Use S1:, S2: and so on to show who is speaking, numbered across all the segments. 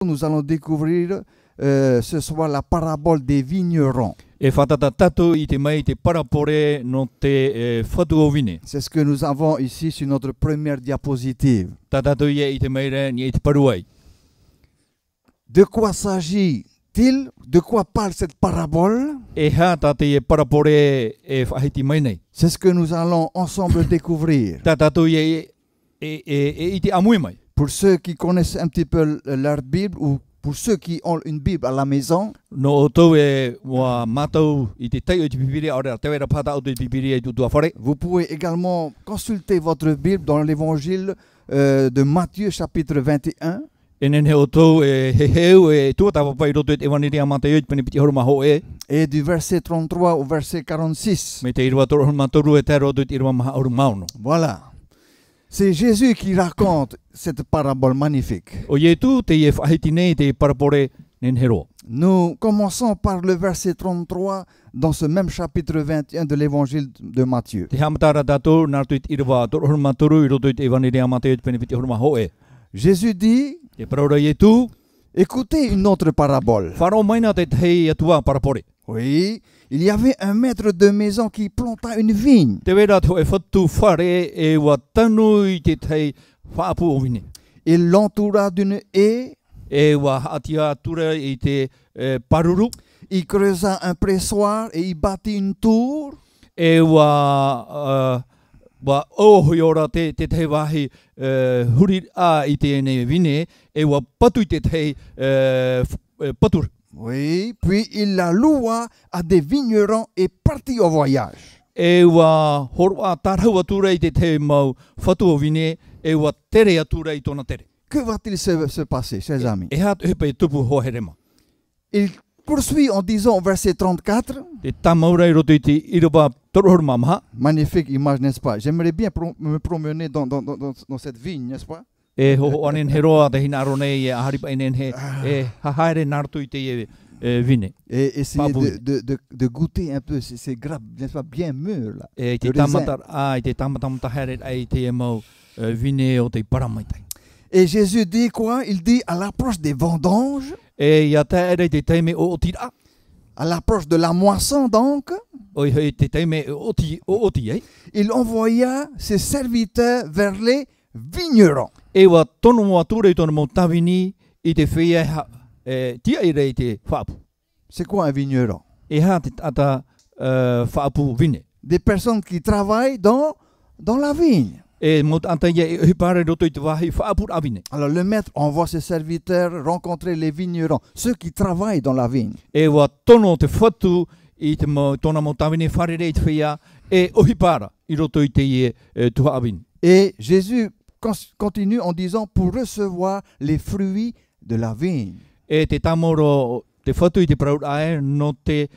S1: Nous allons découvrir ce soir la parabole des vignerons.
S2: E whatata tatu I te mai te parapore no te whatu o wine.
S1: C'est ce que nous avons ici sur notre première diapositive.
S2: Ta tatu ia I te mai re ni te paruai.
S1: De quoi s'agit-il? De quoi parle cette parabole?
S2: E ha ta te parapore e whahiti mai nei.
S1: C'est ce que nous allons ensemble découvrir.
S2: Ta tatu ia I te amui mai.
S1: Pour ceux qui connaissent un petit peu leur Bible ou pour ceux qui ont une Bible à la maison,
S2: No o tau e wa matau I te tai o te pipiri ora te wera pata o te pipiri e tutua whare.
S1: vous pouvez également consulter votre Bible dans l'évangile de Matthieu chapitre 21.
S2: E nene o tau e heu e tuatawa pai roto e te waniri a mata i pene piti horoma ho e.
S1: Et du verset 33 au verset 46.
S2: Me te irua toro horoma toru e te roto i te irua maha oru mauno.
S1: Voilà. C'est Jésus qui raconte cette parabole magnifique.
S2: O ye tu te e whahiti nei te parapore nen hero.
S1: Nous commençons par le verset 33 dans ce même chapitre 21 de l'évangile de Matthieu.
S2: Te hamatara tato nartu I te irua toro horoma toru I roto I te waniri a mata I pene piti horoma ho e.
S1: Jésus dit,
S2: Te paraura ye tu,
S1: écoutez une autre parabole.
S2: wharo maina te hei atua parapore.
S1: Oui, il y avait un maître de maison qui planta une vigne.
S2: Te wera to e whatu whare e wa tanu I te hei whaapu o wine.
S1: Il l'entoura d'une haie,
S2: E wa atia tura I te paruru.
S1: il creusa un pressoir et il bâtit une tour.
S2: E wa ohoi ora te hei wahi huri a I te ene wine. E wa patu I te hei patur.
S1: Oui, puis il la loua à des vignerons et partit au voyage.
S2: E wa horwa tarau atura I te hei mau whatu o wine. E wa tere atura I tona tere.
S1: Que va-t-il se passer, chers amis?
S2: E hat hepe tupu hoherema.
S1: Il poursuit en disant au verset 34,
S2: Te tamaura I roto I te iroba torohor mamaha.
S1: magnifique image, n'est-ce pas? J'aimerais bien me promener dans cette vigne, n'est-ce pas?
S2: E ho anen heroa te hina aro nei e aharipa inen he e hahaere nartu I te vine.
S1: Et essayer
S2: Pas
S1: de goûter un peu ces grappes, n'est-ce pas, bien mûres là.
S2: E te
S1: Le raisin.
S2: tamatar a I te tamatamata haere ai te mau vine o te paramaitai.
S1: Et Jésus dit quoi? Il dit à l'approche des vendanges,
S2: E ia te ere te teime o tira.
S1: à l'approche de la moisson donc,
S2: O he te teime o oti ei.
S1: il envoya ses serviteurs vers les vignerons.
S2: E wa tono mo ature I tono mo tawini I te whia tia I rei te whaapu.
S1: C'est quoi un vigneron?
S2: E ha te ata whaapu vine.
S1: Des personnes qui travaillent dans la vigne.
S2: E mo anta ia I hipare roto I te wahi whaapu a vine.
S1: Alors le maître envoie ses serviteurs rencontrer les vignerons, ceux qui travaillent dans la vigne.
S2: E wa tono te whatu I te mo tona mo tawini wharere I te whia e ohipara I roto I te tuha avin.
S1: Et Jésus continue en disant pour recevoir les fruits de la vigne.
S2: E te tamoro te whatu I te praur ae no te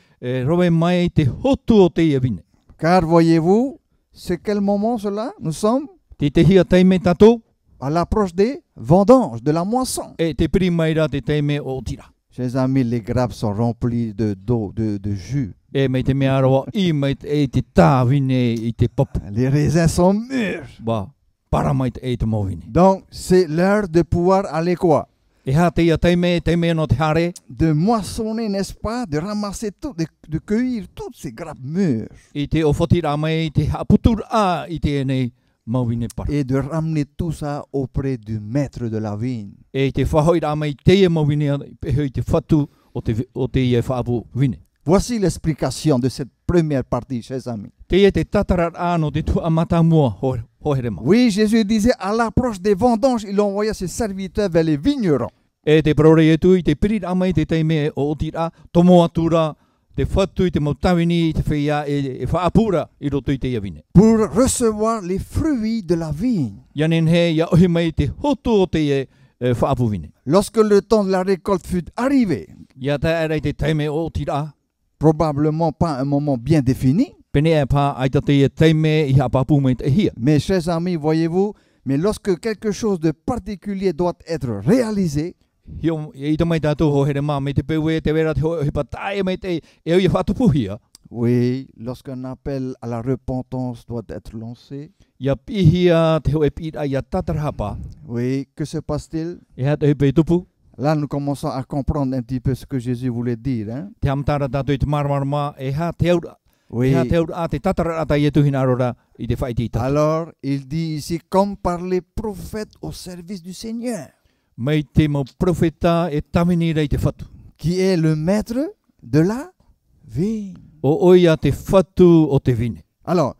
S2: roe mai te hotu o te avine.
S1: Car voyez-vous, c'est quel moment cela? Nous sommes
S2: Te hia teime tatou
S1: à l'approche des vendanges, de la moisson.
S2: e te pirimaira te teime o tira.
S1: Chers amis, les grappes sont remplies d'eau, de jus.
S2: E mei te mea roa I mei te tāwine I te popu.
S1: Les raisins sont mûrs.
S2: Ba, paramait e te mowine.
S1: Donc, c'est l'heure de pouvoir aller quoi?
S2: E ha te ia teime no te hare.
S1: De moissonner, n'est-ce pas? De ramasser tout, de cueillir toutes ces grappes mûres.
S2: I te o whotira mai te haputur a I te nei mowine para.
S1: Et de ramener tout ça auprès du maître de la vigne.
S2: E te whahoira mai te ia mowine peho I te whatu o te ia whaapu wine.
S1: Voici l'explication de cette première partie, chers amis.
S2: Te ia te tatarar ano te tu amata mua hoherema.
S1: Oui, Jésus disait, à l'approche des vendanges, il envoya ses serviteurs vers les vignerons.
S2: E te prore e tu I te pirit amai te teime o tira, tomo atura, te whatu I te mautawini I te whia e whaapura I roto I te ia vine.
S1: Pour recevoir les fruits de la vigne.
S2: Ianen he ia ohi mai te hotu o te whaapu vine.
S1: Lorsque le temps de la récolte fut arrivé,
S2: Ia te ere te teime o tira,
S1: probablement pas un moment bien défini,
S2: pene e pā aita te ia teime I hapapu mai te hia.
S1: mais chers amis, voyez-vous, mais lorsque quelque chose de particulier doit être réalisé,
S2: Hio I te mai tātou hoherema me te pewe te wera te hipa tae mai te e ui whatupu hia.
S1: oui, lorsqu'un appel à la repentance doit être lancé,
S2: Ia pihia te hoe pira ia tatarhapa.
S1: oui, que se passe-t-il?
S2: E ha te hipe tupu.
S1: Là, nous commençons à comprendre un petit peu ce que Jésus voulait dire. Hein?
S2: Te amtara tātou i te marmarama e ha te aura.
S1: Oui.
S2: E ha te aura a te tatara ata i tuhina arora i te whaiti i tatu.
S1: Alors, il dit ici, comme par les prophètes au service du Seigneur,
S2: Mei te mau profeta e tamini rei te whatu.
S1: qui est le maître de la vie.
S2: O oia te whatu o te vine.
S1: Alors,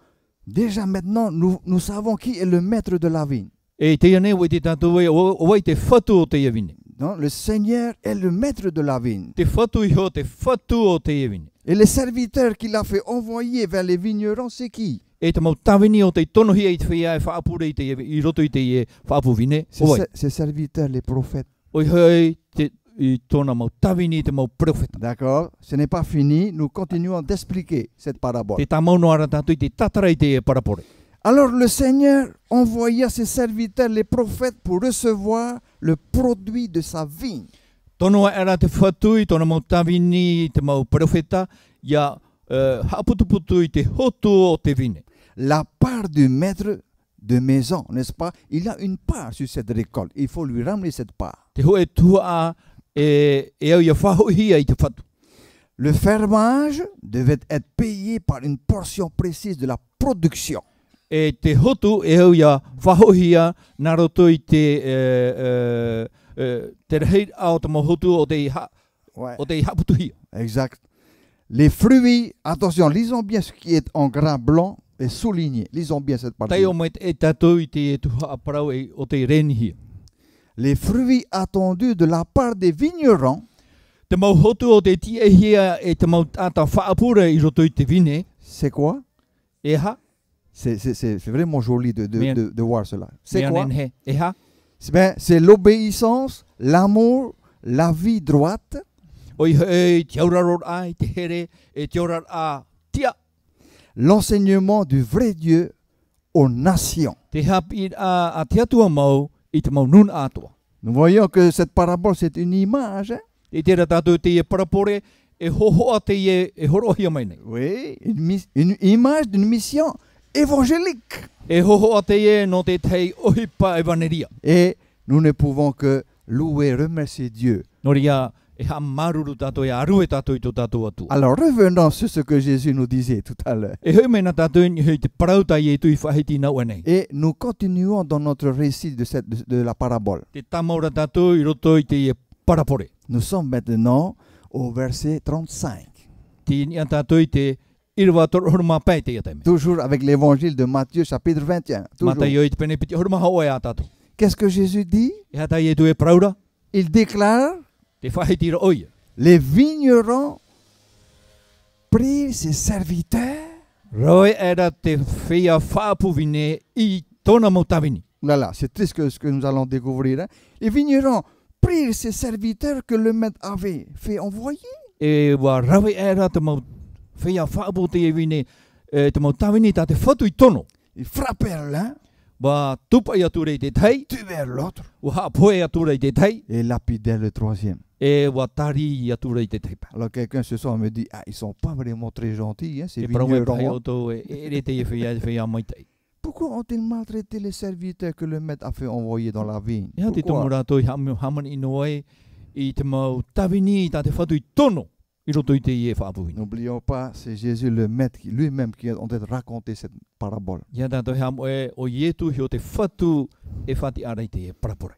S1: déjà maintenant, nous savons qui est le maître de la vigne.
S2: E te ane o te tātou e o wai te whatu o te ia vine.
S1: Non, le Seigneur est le maître de la vigne.
S2: Te whatu iho te whatu o te ia vine.
S1: Et les serviteurs qu'il a fait envoyer vers les vignerons, c'est qui?
S2: E te mau tawini o te tonohia i te whia e whaapure i te i roto i te e whaapu vine. Oi.
S1: Ces serviteurs, les prophètes.
S2: Oi hei te i tona mau tawini i te mau profeta.
S1: D'accord? Ce n'est pas fini. Nous continuons d'expliquer cette parabole.
S2: Te tamauno ara tātou i te tatara i te e parapore.
S1: Alors le Seigneur envoya ses serviteurs, les prophètes, pour recevoir le produit de sa vigne.
S2: Tonoa era te whatu i tona mau tawini i te mau profeta ia haputuputu i te hotu o te vine.
S1: La part du maître de maison, n'est-ce pas? Il a une part sur cette récolte. Il faut lui ramener cette part.
S2: Te hoe tua e au ia whahohia i te whatu.
S1: Le fermage devait être payé par une portion précise de la production.
S2: E te hotu e au ia whahohia nā roto i te rehei au te mau hotu o te
S1: Ouais.
S2: haputuhia.
S1: Exact. Les fruits, attention, lisons bien ce qui est en gras blanc et souligné. Lisons bien cette partie.
S2: Tai o mai e tātou i te tuha aparau e o te renihia.
S1: Les fruits attendus de la part des vignerons,
S2: Te mau hotu o te tiehia e te mau tata whaapura i roto i te vine,
S1: c'est quoi?
S2: e ha,
S1: C'est vraiment joli de voir cela. C'est
S2: mea
S1: quoi?
S2: nen he, e ha,
S1: C'est l'obéissance, l'amour, la vie droite,
S2: oi hei te auraror ai, te here, e te aurar a tia,
S1: l'enseignement du vrai Dieu aux nations.
S2: te hapi a te atua mau i te mau nun atua.
S1: Nous voyons que cette parabole, c'est une image. Hein?
S2: E tera tātou te e parapore, e hohoa te e horohia mai nei.
S1: Oui, une image d'une mission évangélique.
S2: E hohoa te e no te tei ohipa e vaneria.
S1: Et nous ne pouvons que louer, remercier Dieu.
S2: Noria e ha maruru tātou e arue tātou i tō tātou atua.
S1: Alors revenons sur ce que Jésus nous disait tout à l'heure.
S2: E hoi mena tātou ni hei te parautai e tui whahiti nau anei.
S1: Et nous continuons dans notre récit de la parabole.
S2: Te tamaura tātou i roto i te e parapore.
S1: Nous sommes maintenant au verset 35.
S2: Ti ni a tātou i te irwa tororma pai te iateme.
S1: Toujours avec l'évangile de Matthieu chapitre 21. Toujours.
S2: Mata i o i te pene piti horma haoe a tātou.
S1: Qu'est-ce que Jésus dit?
S2: E hatai e tu e praura,
S1: Il déclare,
S2: te whahiti ra oia.
S1: les vignerons prirent ses serviteurs.
S2: Roe era te whia whaapuvine i tōna mau tawini.
S1: Là, c'est triste ce que nous allons découvrir. Hein. Les vignerons prirent ses serviteurs que le maître avait fait envoyer.
S2: E wa rawe era te mau whia whaapu te e vine, te mau tawini tā te whatu i tono.
S1: Ils frappèrent l'un,
S2: Wa tupa i ature i te tei,
S1: tuèrent l'autre
S2: wa hapoe ature i te tei,
S1: et lapidèrent le troisième.
S2: e wa tari i ature i te tei pa.
S1: Alors quelqu'un ce soir me dit, ah, ils sont pas vraiment très gentils, hein, ces
S2: E prawe pai
S1: vignerons.
S2: o tō e re te e whia mai tei.
S1: Pourquoi ont-ils maltraité les serviteurs que le maître a fait envoyer dans la vigne?
S2: Ia te
S1: Pourquoi?
S2: tongu rātou i hamani ino ai i te mau tawini i tā te whatu i tono i roto i te i e whaapuvini.
S1: N'oublions pas, c'est Jésus le maître lui-même qui est en train de raconter cette parabole.
S2: Ia tātou he amo e o ietu hi o te whatu e whati ara i te e parapore.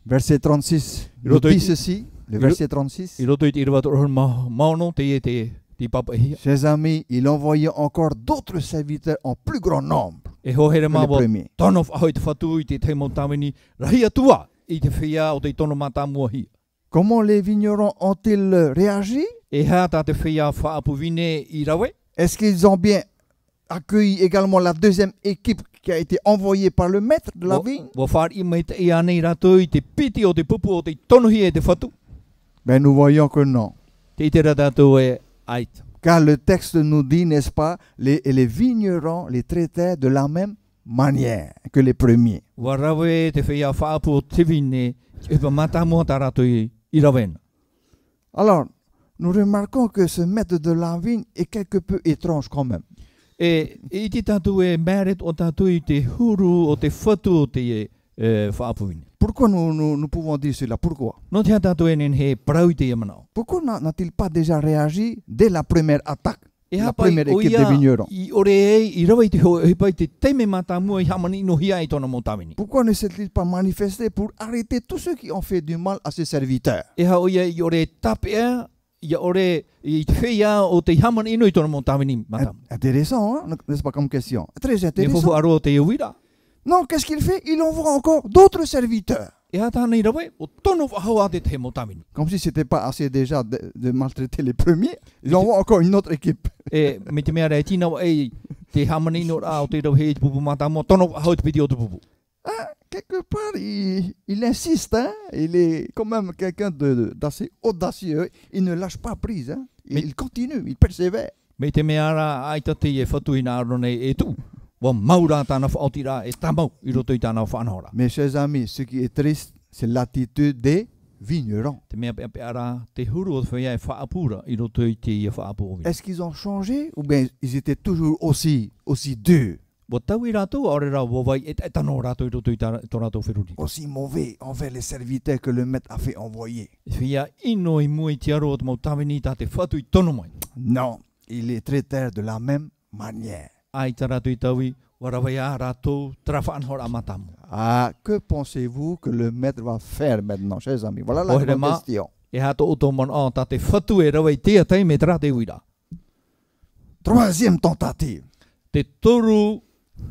S1: Verset 36 nous
S2: Roto-
S1: dit ceci, le verset 36.
S2: I roto i te irwa toro maono te e te papa e hia.
S1: Chers amis, il envoyait encore d'autres serviteurs en plus grand nombre
S2: E hohere
S1: que les
S2: mawa
S1: premiers.
S2: tono whahoi te whatu i te te mau tawini rahi atua i te whia o te tono mātāmua hia.
S1: Comment les vignerons ont-ils réagi?
S2: E hea tā te whia whaapuvine i rawe.
S1: Est-ce qu'ils ont bien accueilli également la deuxième équipe qui a été envoyée par le maître de la vigne?
S2: Wa whāri mai te i anei rātou i te piti o te pupu o te tonohi e te whatu.
S1: Ben nous voyons que non.
S2: Te itera tātou e aita.
S1: Car le texte nous dit, n'est-ce pas, les vignerons les traitaient de la même manière que les premiers.
S2: Wa rawe te whia whaapu o te vine e pa mātāmua tā rātou i rawena.
S1: Alors, nous remarquons que ce maître de la vigne est quelque peu étrange quand même.
S2: E i te tātou e mēret o tātou i te huru o te whatu o te whaapuvine.
S1: Pourquoi nous pouvons dire cela? Pourquoi?
S2: No te tātou e nen he parau i te iamana.
S1: Pourquoi n'a-t-il pas déjà réagi dès la première attaque,
S2: E
S1: la
S2: hapai
S1: première
S2: o
S1: équipe
S2: ia
S1: des vignerons?
S2: I ore e I rawa I te he pai te teime mata mua I hamani no hia I tona mo tamini.
S1: Pourquoi ne s'est-il pas manifesté pour arrêter tous ceux qui ont fait du mal à ses serviteurs?
S2: E ha o ia I ore tapea ia ore I te whia o te hamani no I tona mo tamini mata.
S1: Intéressant, hein, n'est-ce pas comme question? Très
S2: E
S1: intéressant.
S2: fofu aro te iwira.
S1: Non, qu'est-ce qu'il fait? Il envoie encore d'autres serviteurs.
S2: E ha tāna I rawa o tono whahau a te te mo tamini.
S1: Comme si c'était pas assez déjà de maltraiter les premiers. Ils envoient encore une autre équipe.
S2: E me te mea rei tina o e te hamani no a o te rau he te pupu mata mo tono whahau te piti o te pupu.
S1: Ah, quelque part, il insiste. Hein? Il est quand même quelqu'un d'assez audacieux. Il ne lâche pas prise. Hein? Il continue, il persévère.
S2: Me te mea ra aita te e whatuina aro nei e tu. Wa maura tāna whaotira e tamau I roto I tāna whanahora.
S1: Mes chers amis, ce qui est triste, c'est l'attitude des vignerons.
S2: Te mea pea pea ra te huru o te whaia e whaapura I roto I te ia whaapura.
S1: Est-ce qu'ils ont changé ou bien ils étaient toujours aussi durs,
S2: Wa tau I rātou aore rā wawai e tano rātou I roto I tō rātou whiruri.
S1: aussi mauvais envers les serviteurs que le maître a fait envoyer?
S2: Whia ino I mua I te aro o te mau tawini tā te whatu I tono mai.
S1: Non, ils les traitèrent de la même manière.
S2: Ai tā rātou I taui, wa rawaya rātou trafa anhora amatamu.
S1: Ah, que pensez-vous que le maître va faire maintenant, chers amis? Voilà la
S2: Oh,
S1: grande
S2: vraiment.
S1: question.
S2: E hato o tō mon o tā te whatu e rawai tea tei me tra te wira.
S1: Troisième tentative.
S2: Te toru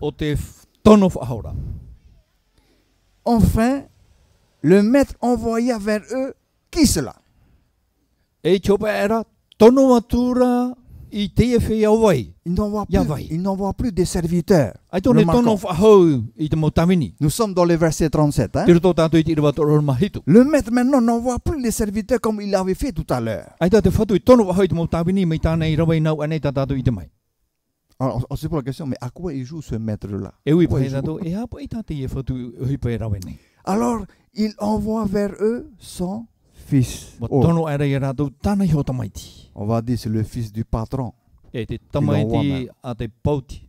S2: o te tono whahora.
S1: Enfin, le maître envoya vers eux qui cela?
S2: E chopa era tono atura I te e whea wai.
S1: Il n'envoie
S2: Yahweh.
S1: plus des serviteurs.
S2: Ai tōne tono
S1: Remarquons.
S2: whahau I te mau tamini.
S1: Nous sommes dans le verset 37. Hein?
S2: Te roto tātou I te irawa toro mahitu.
S1: Le maître maintenant n'envoie plus les serviteurs comme il l'avait fait tout à l'heure.
S2: Ai tā te whatu I tono wahau I te mau tamini me tāna I rawa I nau anei tā tātou I te mai.
S1: Alors, on se pose la question, mais à quoi il joue ce maître-là?
S2: E ui
S1: Pourquoi
S2: pai
S1: il joue?
S2: tātou, e hapa I tā te e whatu hui pai rawa nei.
S1: Alors, il envoie vers eux son fils.
S2: Wa
S1: Oh,
S2: tono ara I rātou tāna I ho tamaiti.
S1: on va dire c'est le fils du patron,
S2: E te
S1: Il envoie
S2: tamaiti
S1: même.
S2: a te pauti.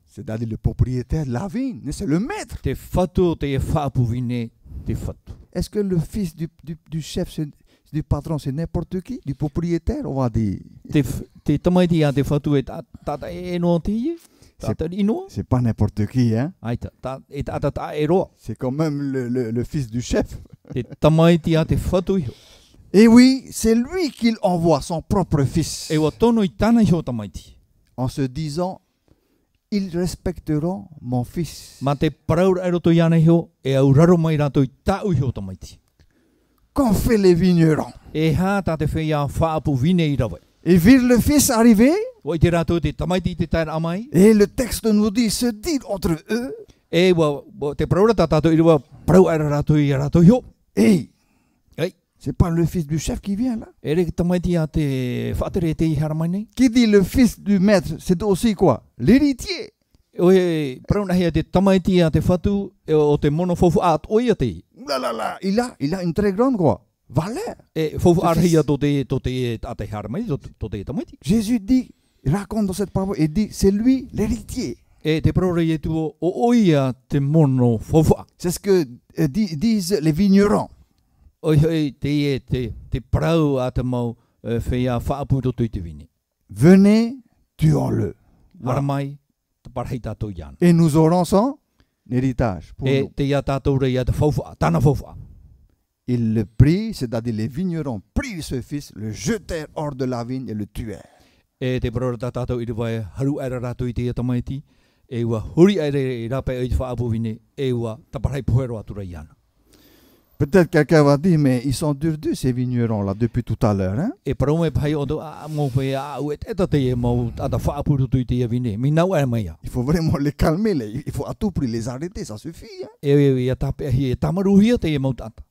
S1: c'est-à-dire le propriétaire de la vigne. C'est le maître.
S2: Te whatu te e whaapuvine te whatu.
S1: Est-ce que le fils du chef, du patron, c'est n'importe qui? Du propriétaire, on va dire.
S2: Te tamaiti a te whatu e tata e no te ie. Tata inoa.
S1: C'est pas n'importe qui, hein?
S2: Ai e tata ta e roa.
S1: C'est quand même le fils du chef.
S2: Te tamaiti a te whatu iho.
S1: Et oui, c'est lui qu'il envoie son propre fils,
S2: E wa tono I tāna iho tamaiti.
S1: en se disant, ils respecteront mon fils.
S2: Ma te paraura e roto I ana iho, e au raro mai rātou I tāu iho tamaiti.
S1: Qu'ont fait les vignerons?
S2: E hā tā te whea whaapuvine I rawa.
S1: Ils virent le fils arriver,
S2: Wa I te rātou te tamaiti I te taira amai.
S1: et le texte nous dit, se dire entre eux,
S2: E wa te paraura tā tātou I rawa, parau ara rātou I rātou iho.
S1: hey,
S2: Hey.
S1: c'est pas le fils du chef qui vient là?
S2: E re tamaiti a te whaatere te I haramai nei.
S1: Qui dit le fils du maître, c'est aussi quoi? L'héritier.
S2: O e parauna hea te tamaiti a te whatu, e o te mono fofu a oia te I.
S1: Ouh là là là, il a une très grande quoi, valeur.
S2: E fofu
S1: Ce
S2: arhia
S1: fils.
S2: to te a te haramai, to te tamaiti.
S1: Jésus dit, il raconte dans cette parole, il dit, c'est lui l'héritier.
S2: E te paraura I tu o oia te mono fofu a.
S1: C'est ce que disent les vignerons.
S2: Oi te parau a te mau whea whaaputo tui te vini.
S1: Venez, tuons-le. Voilà.
S2: Haramai, te parhei tātou iana.
S1: Et nous aurons son héritage pour
S2: E
S1: nous.
S2: te ia tātou rei a te fofu a, tāna fofu a.
S1: Ils le prient, c'est-à-dire les vignerons prient ce fils, le jetèrent hors de la vigne et le tuèrent.
S2: E te paraura tā tātou I te vai haru aira rātou I te ia tamaiti. E ua huri aira I rape o I te whaapu vini. E ua taparhei puhero atura iana.
S1: Peut-être quelqu'un va dire, mais ils sont durs ces vignerons-là depuis tout à l'heure. Hein?
S2: E parau me pai o do a mo pe a u e te e mo a ta whaapu tui te ia vini. Mi nau e mai a.
S1: Il faut vraiment les calmer, il faut à tout prix les arrêter, ça suffit. Hein?
S2: E ia tape hi e tamaruhia te e mo tata.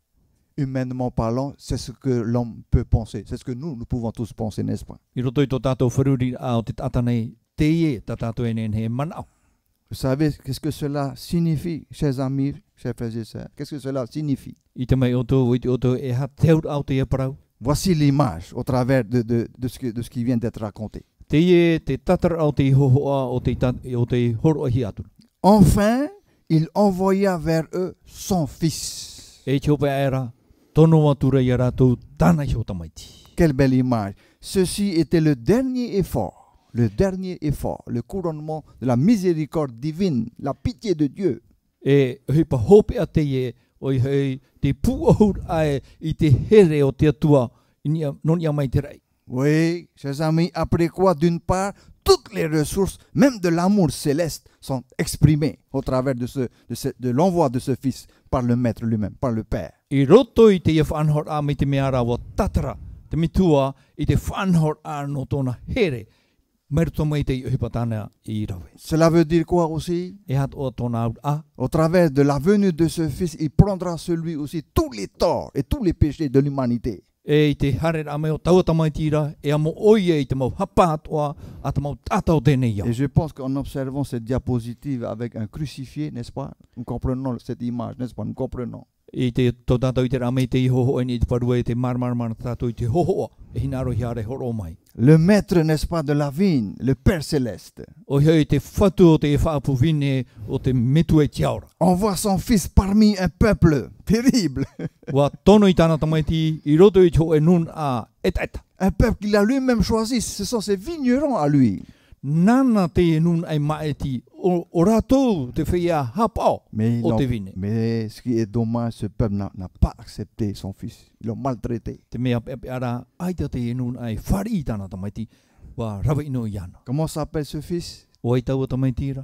S1: Humainement parlant, c'est ce que l'homme peut penser. C'est ce que nous pouvons tous penser, n'est-ce pas?
S2: I roto I tō tātou wharuri a o te tata nei te ie tā tātou e nen he manao.
S1: Vous savez qu'est-ce que cela signifie, chers amis, chers frères et sœurs? Qu'est-ce que cela signifie?
S2: I te mai o tō, i te o tō e ha teo au te e parau.
S1: Voici l'image au travers de ce qui vient d'être raconté.
S2: Te ie te tatara au te hohoa o o te horo ahi atu.
S1: Enfin, il envoya vers eux son fils.
S2: E chope era tono atura yara to tana hotamaiti.
S1: Quelle belle image. Ceci était le dernier effort, le couronnement de la miséricorde divine, la pitié de Dieu.
S2: E hipa hope ate ye oi hei te puahur ai I te here o te atua non ia mai te rai.
S1: Oui, chers amis, après quoi, d'une part, toutes les ressources, même de l'amour céleste, sont exprimées au travers de l'envoi de ce Fils par le Maître lui-même, par le Père.
S2: I roto I te ia whanhor a me te meara wa tatara, te mitua I te whanhor a no tona here. Merto mai te hipa tana I rawe.
S1: Cela veut dire quoi aussi?
S2: E hat o tona a.
S1: Au travers de la venue de ce Fils, il prendra sur lui aussi tous les torts et tous les péchés de l'humanité.
S2: E I te hare a meo tauata mai tira, e amo oie I te mau hapa atoa, a te mau tatau tēnei iau.
S1: Et je pense qu'en observant cette diapositive avec un crucifié, n'est-ce pas? Nous comprenons cette image, n'est-ce pas? Nous comprenons.
S2: I te tō tātou I te rame te ihoho I te parua I te marmarmana tātou I te hohoa, e hinaro hiare horo mai.
S1: Le maître, n'est-ce pas, de la vigne, le Père céleste,
S2: O hei te whatu o te whaapu vine o te metu e tiaura.
S1: envoie son Fils parmi un peuple terrible.
S2: Wa tono I tāna tamaiti I roto I tō e nun a eta.
S1: Un peuple qu'il a lui-même choisi, ce sont ses vignerons à lui.
S2: Nana te e nun ai maeti o rātou te whia hapao
S1: Mais,
S2: o te vine.
S1: mais ce qui est dommage, ce peuple n'a pas accepté son Fils. Ils l'ont maltraité.
S2: Te mea pepe ara aita te e nun ai whari I tāna tamaiti wa rawa ino I ana.
S1: Comment s'appelle ce Fils?
S2: O ai tau o tamaiti ra.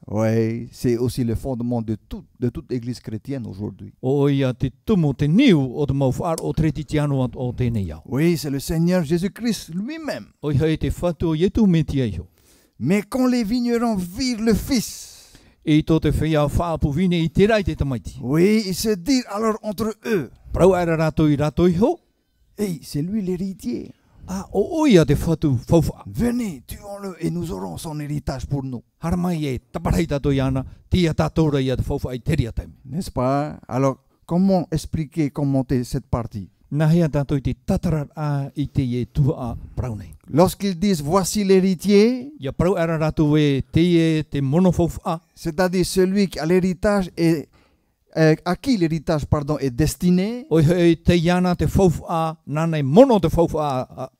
S1: Oui, c'est aussi le fondement de toute église chrétienne aujourd'hui.
S2: O ia te tumu te niu o te mau whaar o treti tiano o tēnei au.
S1: Oui, c'est le Seigneur Jésus-Christ lui-même.
S2: O hei te whatu o yetu me tia iho.
S1: Mais quand les vignerons virent le Fils,
S2: E tō te whia whaapu vine I te rai te tamaiti.
S1: oui, ils se dirent alors entre eux,
S2: Prau ara rātou I rātou iho.
S1: hey, c'est lui l'héritier.
S2: A o oia te whatu whauwha.
S1: Venez, tuons-le et nous aurons son héritage pour nous.
S2: Haramai e taparei tātou I ana, tia tātou ia te whauwha I teria taimi.
S1: N'est-ce pas? Alors, comment expliquer, commenter cette partie?
S2: Nā hea tātou I te tatarar a I te e tua a prau nei.
S1: Lorsqu'ils disent, voici l'héritier,
S2: Ia prau ara rātou e te mono whauwha.
S1: c'est-à-dire celui qui a l'héritage et à qui l'héritage pardon, est destiné,
S2: O hei te iana te whauwha, nānei mono te whauwha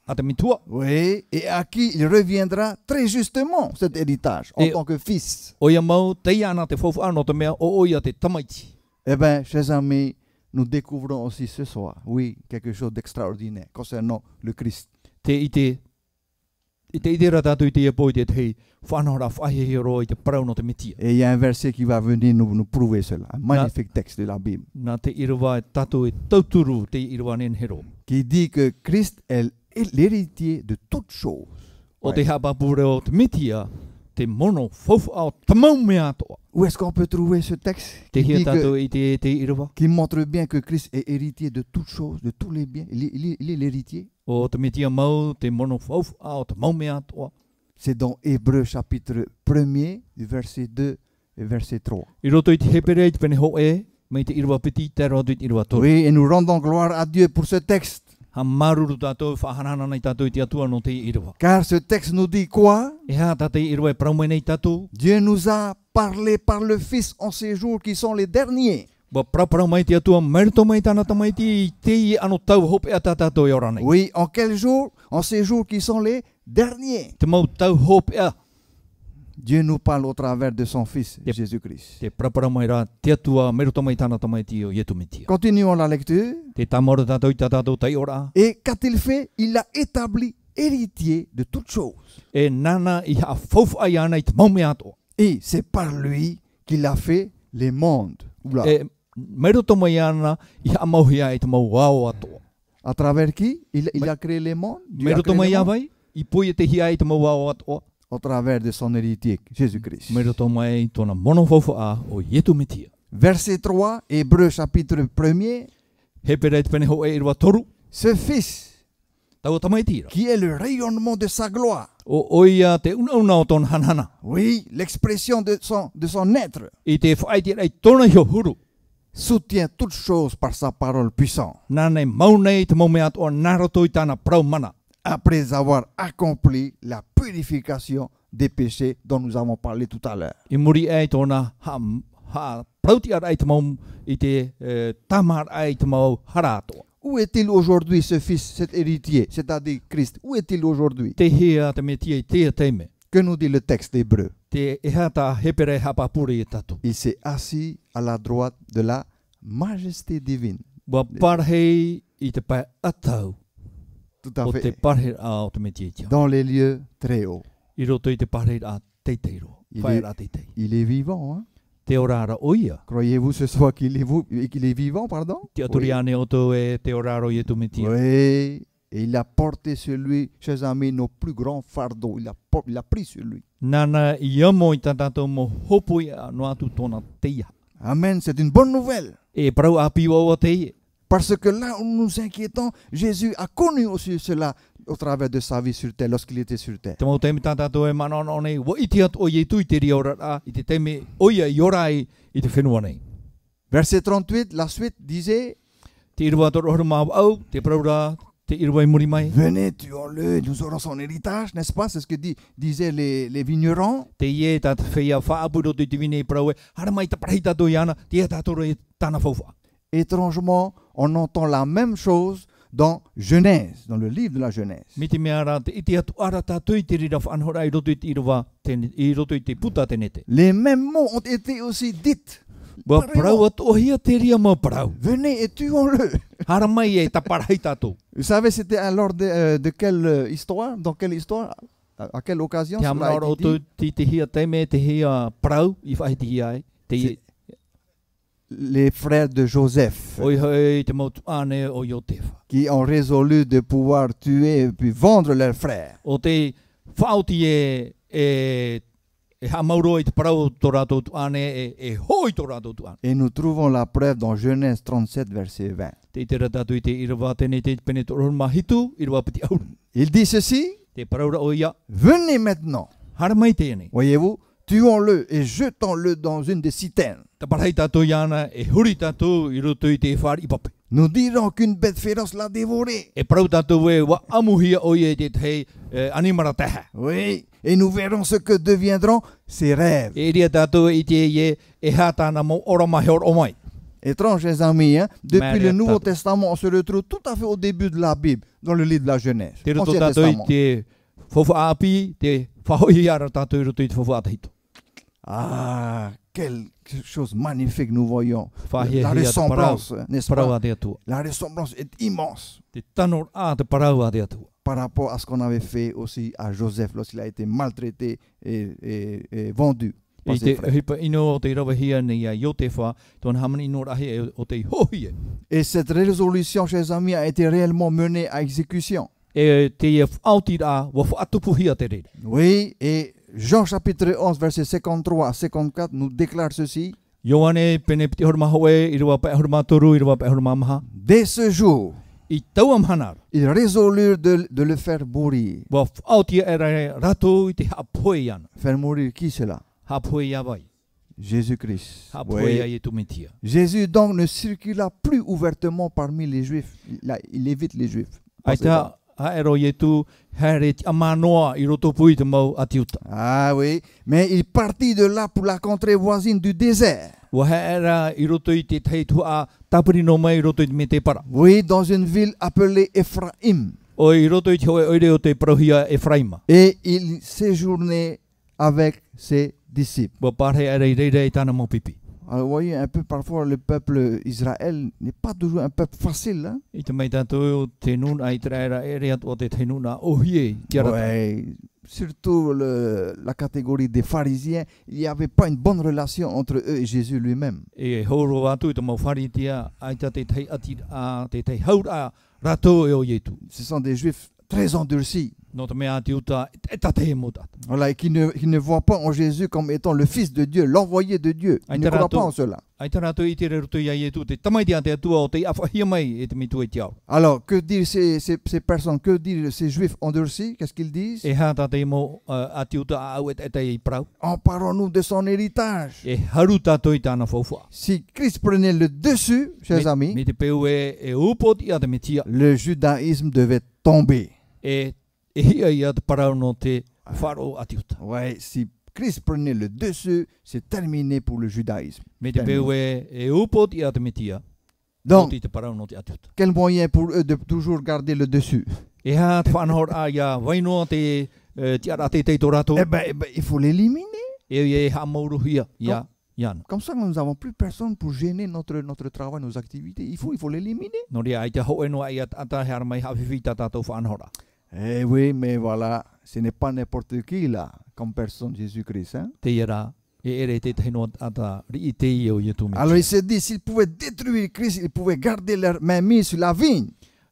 S2: a te mitua.
S1: oui, et à qui il reviendra très justement cet héritage en
S2: Et-
S1: tant que fils.
S2: O ia mau te iana te whauwha no te mea o oia te tamaiti.
S1: Eh bien, chers amis, nous découvrons aussi ce soir, oui, quelque chose d'extraordinaire concernant le Christ.
S2: I te idera tātou I te epo I te hei whanora whahihiro I te parau no te mitia.
S1: Et il y a un verset qui va venir nous prouver cela, un magnifique texte de la Bible,
S2: Nā te irawa e tātou e tauturu te irawa nen hero.
S1: qui dit que Christ est l'héritier de toutes choses.
S2: O te
S1: Ouais.
S2: hapapure o te mitia, te mono whauwha o tamau mea toa.
S1: Où est-ce qu'on peut trouver ce texte
S2: Te
S1: qui,
S2: hia
S1: dit
S2: tātou
S1: que-
S2: I te irawa.
S1: qui montre bien que Christ est héritier de toutes choses, de tous les biens? Il est l'héritier.
S2: O te mitia mau, te mono whauwha o tamau mea toa.
S1: C'est dans Hébreux chapitre 1er, du verset 2 et verset 3.
S2: I roto I te hepere I te pene ho e, me te irawa piti, te roto I te irawa toru.
S1: Oui, et nous rendons gloire à Dieu pour ce texte.
S2: Ha maruru tātou, whahanana nei tātou I te atua no te irawa.
S1: Car ce texte nous dit quoi?
S2: E hea tātou irawa e praumai nei tātou.
S1: Dieu nous a parlé par le Fils en ces jours qui sont les derniers.
S2: Wa praparau mai te atua, merito mai tāna tamaiti, te I ano tau hope a tātou I ora nei.
S1: Oui, en quels jours? En ces jours qui sont les derniers.
S2: Te mau tau hope a,
S1: Dieu nous parle au travers de son Fils,
S2: Yep.
S1: Jésus-Christ.
S2: te praparau mai rā, te atua, merito mai tāna tamaiti o yetu mitia.
S1: Continuons la lecture.
S2: Te tamora tātou I tātou tai ora.
S1: Et qu'a-t-il fait? Il l'a établi héritier de toutes choses.
S2: E nana I ha whauwha I ana I te mau mea toa.
S1: Et c'est par lui qu'il a fait les mondes. Oula.
S2: E merito mai ana I ha mauhia I te mau wao atoa.
S1: À travers qui? Il a créé les mondes. Dieu a
S2: Merito
S1: créé
S2: mai
S1: les mondes.
S2: awai, I pui e te hia I te mau wao atoa.
S1: Au travers de son héritier, Jésus-Christ.
S2: Merito mai tōna mono whauwha o yetu mitia.
S1: Verset 3, Hébreux chapitre 1er.
S2: Hepere te pene ho e irwa toru,
S1: Ce Fils,
S2: tau tamai tira.
S1: qui est le rayonnement de sa gloire.
S2: O oia te una o tōna hanhana.
S1: Oui, l'expression de son être.
S2: I te whaitira I tōna hio huru.
S1: Soutient toutes choses par sa parole puissante.
S2: Nānei mau nei te mau mea toa narato I tāna prau mana.
S1: Après avoir accompli la purification des péchés dont nous avons parlé tout à l'heure.
S2: I muri e tōna ha prauti ar ai tamau i te tamar ai tamau harato.
S1: Où est-il aujourd'hui ce fils, cet héritier, c'est-à-dire Christ? Où est-il aujourd'hui?
S2: Te hea te me tia te teime.
S1: Que nous dit le texte hébreu?
S2: Te ehata hepere hapapuri tatu.
S1: Il s'est assis à la droite de la majesté divine.
S2: Wa parhei i te pai atau.
S1: Tout à
S2: O te
S1: fait.
S2: parhei a te me tia.
S1: Dans les lieux très hauts.
S2: I roto i te parhei a teiteiro.
S1: Il
S2: Whae
S1: est-
S2: ra teitei.
S1: Il est vivant. Hein?
S2: Te orara oia.
S1: Croyez-vous ce soir qu'il est vivant, pardon?
S2: Te aturiane oto e te oraro i tu me tia.
S1: Oui. Et il a porté sur lui, chers amis, nos plus grands fardeaux. Il a pris sur lui.
S2: Nana i amo i tatato mo hopo i a no atu tona teia.
S1: Amen. C'est une bonne nouvelle.
S2: E prau a piwa o teie.
S1: Parce que là où nous nous inquiétons, Jésus a connu aussi cela au travers de sa vie sur terre, lorsqu'il était sur terre.
S2: Te mau teime tatato e manano nei. Wa iti atu o yetu i te ri orara. I te teime oia i orai i te whenua nei.
S1: Verset 38, la suite disait,
S2: Te irua toro horu mau au. Te praura te irua i muri mai.
S1: venez, tuons-le, nous aurons son héritage, n'est-ce pas? C'est ce que disaient les vignerons.
S2: Te ie tat whea whaapuro te divine i prau e. Hara mai ta parei tato i ana. Te ia tatoro e tana whauwha.
S1: Étrangement, on entend la même chose dans Genèse, dans le livre de la Genèse.
S2: Mi te mea rā te iti atu ara tātou i te rira whanhora i roto i te irua. I roto i te puta tenete.
S1: Les mêmes mots ont été aussi dits.
S2: Wa
S1: Pareho.
S2: prau atu o hia te ria mo prau.
S1: Venez et tuons-le.
S2: Hara mai e ta parei tatou.
S1: Vous savez, c'était lors de quelle histoire? Dans quelle histoire? À quelle occasion
S2: Te
S1: cela a
S2: hamara o
S1: été dit?
S2: te hia teime, te hia prau, i whahi te hia e. Te
S1: C'est- Les frères de Joseph,
S2: oi hoi te mautu ane o Iotefa.
S1: qui ont résolu de pouvoir tuer et puis vendre leurs frères.
S2: O te whaoti e hamauro i te prau tō rātou tu ane, e hoi tō rātou tu ane.
S1: Et nous trouvons la preuve dans Genèse 37, verset 20.
S2: Te itera tātou i te irawa tene te pene tō rorma hitu, irawa piti auru.
S1: Il dit ceci,
S2: Te paraura o ia,
S1: venez maintenant,
S2: hara mai tēnei.
S1: voyez-vous, tuons-le et jetons-le dans une des citernes.
S2: Ta parei tātou i ana, e huri tātou i roto i te whāri i pape.
S1: Nous dirons qu'une bête féroce l'a dévoré.
S2: E parau tātou e wa amuhia o ia te hei animara taha.
S1: Oui, et nous verrons ce que deviendront ses rêves.
S2: E ria tātou i te e hātana mo orama heor o mai.
S1: Étrange, les amis, hein? Depuis
S2: Maria
S1: le Nouveau
S2: Tato.
S1: Testament, on se retrouve tout à fait au début de la Bible, dans le livre de la Genèse.
S2: Te roto
S1: Ancien
S2: tātou i
S1: Testament.
S2: te whawha api, te whahoi ara tātou i roto i te whawha atahito.
S1: Ah, quelque chose magnifique nous voyons.
S2: Whahia
S1: La
S2: hia te
S1: ressemblance, n'est-ce
S2: parau
S1: pas?
S2: a te atua.
S1: La ressemblance est immense
S2: Te tanor a te parau a te atua.
S1: par rapport à ce qu'on avait fait aussi à Joseph lorsqu'il a été maltraité et vendu par
S2: I
S1: ses
S2: te
S1: frères.
S2: hipa ino o te rawa hia ni a Iotefa, tōna hamani ino rahi e o te hohie.
S1: Et cette résolution, chers amis, a été réellement menée à exécution.
S2: E te e whaoti rā, wa whaatupu hia te rere.
S1: Oui, et Jean chapitre 11, versets 53 à 54 nous déclare ceci.
S2: Ioane pene piti horma hoe, i rewa pai horma toru, i rewa pai horma maha.
S1: Dès ce jour,
S2: I tau am hanar,
S1: ils résolurent de le faire mourir.
S2: wa whaoti e rato i te hapoe ana.
S1: Faire mourir qui cela?
S2: Hapoe ia vai,
S1: Jésus-Christ.
S2: hapoe ia
S1: Oui.
S2: i tumitia.
S1: Jésus donc ne circula plus ouvertement parmi les Juifs. Il évite les Juifs.
S2: Ai ta haero i tu, haere ti amanoa i roto pui te mau atiuta.
S1: Ah oui, mais il partit de là pour la contrée voisine du désert.
S2: Wa haera i roto i te teitu a tapuri no mai i roto i te me te para.
S1: Oui, dans une ville appelée Ephraïm.
S2: O i roto i te hoe oire o te parohia Efraima.
S1: Et il séjournait avec ses disciples.
S2: Wa parhe era i reire i tana mau pipi.
S1: Alors, vous voyez, un peu parfois, le peuple Israël n'est pas toujours un peuple facile. Hein?
S2: I te mei tātou te nuna i te raera ere atu o te te nuna ohie ki ara.
S1: Ouais, surtout la catégorie des pharisiens, il n'y avait pas une bonne relation entre eux et Jésus lui-même.
S2: E hauro atu i te mau wharitia ai ta te tei ati a te tei haura rato e o ietu.
S1: Ce sont des juifs très endurcis.
S2: No te mea ati uta e ta te mo tata.
S1: Voilà, et qui ne voient pas en Jésus comme étant le Fils de Dieu, l'envoyé de Dieu. Ils ne croient pas en cela.
S2: Ai ta rato i te reruto i a ietu te tamai te te atua o te awhahia mai e te mitu e te au.
S1: Alors, que dire ces personnes, que dire ces juifs endurcis? Qu'est-ce qu'ils disent?
S2: E hata te mo ati uta a au e te i prau.
S1: Emparons-nous de son héritage.
S2: E haru tātou i tāna whauwha.
S1: Si Christ prenait le dessus, chers amis,
S2: Me te peu e upot i a te mitia.
S1: le judaïsme devait tomber.
S2: E hia i a te parau no te wharo ati uta.
S1: Ouais, si Christ prenait le dessus, c'est terminé pour le judaïsme.
S2: Me te pewe e upo ti ata metia.
S1: Donc,
S2: Ti te parau no te atuta.
S1: quel moyen pour eux de toujours garder le dessus?
S2: E ha te whanhor a ia waino te ti ara te torato.
S1: Eh ben, il faut l'éliminer.
S2: E ha mauru hia ia iana.
S1: Comme ça, nous n'avons plus personne pour gêner notre travail, nos activités. Il faut l'éliminer.
S2: No ria ai te ho eno ai ata har mai ha fifita tato whanhora.
S1: Eh oui, mais voilà, ce n'est pas n'importe qui là, comme personne Jésus-Christ. Hein?
S2: Te ira e ere te teino ata ri te io ye tu me.
S1: Alors il s'est dit, s'ils pouvaient détruire Christ, ils pouvaient garder leur main mise sur la vigne.